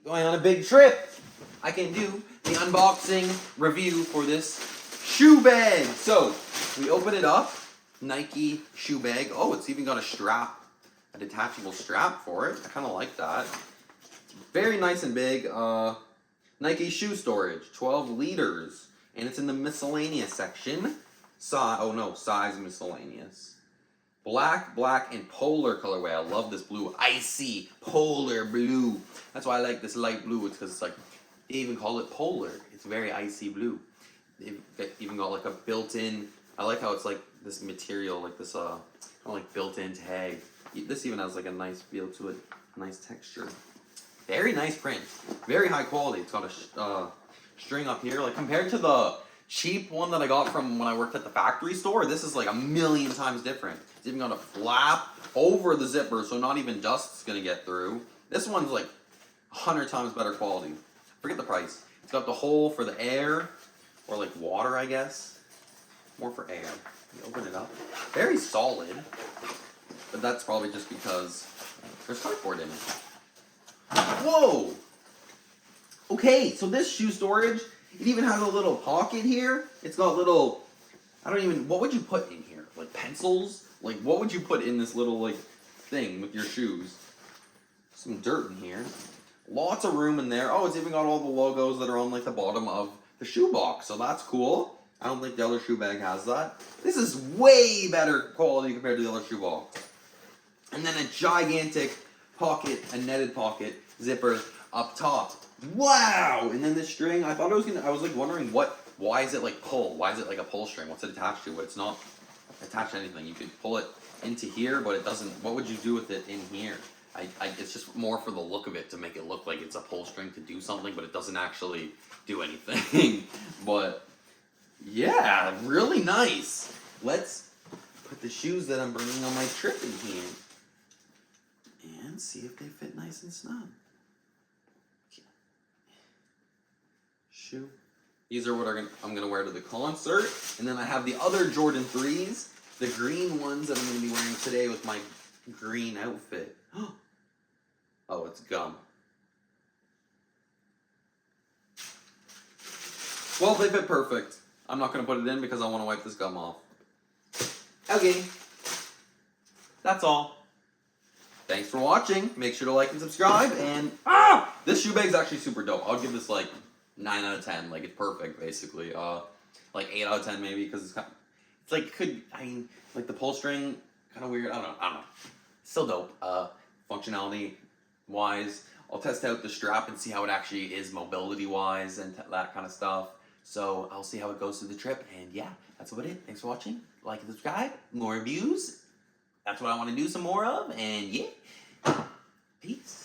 going on a big trip, I can do the unboxing review for this shoe bag. So, we open it up, Nike shoe bag. Oh, it's even got a strap, a detachable strap for it. I kind of like that. Very nice and big. Nike shoe storage, 12 liters. And it's in the miscellaneous section. Size miscellaneous. Black, and polar colorway. I love this blue. Icy polar blue. That's why I like this light blue. It's because it's like, they even call it polar. It's very icy blue. They've even got like a built-in, I like how it's like this material, like this, kind of like built-in tag. This even has like a nice feel to it, a nice texture. Very nice print. Very high quality. It's got a string up here. Like compared to the cheap one that I got from when I worked at the factory store, this is like a million times different. It's even got a flap over the zipper, so not even dust's gonna get through. This one's like 100 times better quality. Forget the price. It's got the hole for the air, or like water, I guess. More for air. You open it up. Very solid, but that's probably just because there's cardboard in it. Whoa! Okay, so this shoe storage, it even has a little pocket here. It's got little, what would you put in here? Like pencils? Like what would you put in this little like thing with your shoes? Some dirt in here. Lots of room in there. Oh, it's even got all the logos that are on like the bottom of the shoe box, so that's cool. I don't think the other shoe bag has that. This is way better quality compared to the other shoe box. And then a gigantic pocket, a netted pocket zipper up top. Wow! And then this string, I was like wondering why is it like pull? Why is it like a pull string? What's it attached to? But it's not attached to anything. You could pull it into here, but it doesn't, what would you do with it in here? It's just more for the look of it to make it look like it's a pull string to do something, but it doesn't actually do anything. But yeah, really nice. Let's put the shoes that I'm bringing on my trip in here and see if they fit nice and snug. Shoe. These are what I'm gonna wear to the concert, and then I have the other Jordan 3s, the green ones that I'm gonna be wearing today with my green outfit. Oh, it's gum. Well, they fit perfect. I'm not gonna put it in because I want to wipe this gum off. Okay, that's all. Thanks for watching. Make sure to like and subscribe. And this shoe bag's actually super dope. I'll give this like 9 out of 10. Like it's perfect, basically. Like 8 out of 10 maybe because it's like like the pull string kind of weird. I don't know. Still dope. Functionality wise, I'll test out the strap and see how it actually is mobility wise and that kind of stuff. So I'll see how it goes through the trip. And yeah, that's about it. Thanks for watching. Like and subscribe. More reviews. That's what I want to do some more of. And yeah, peace.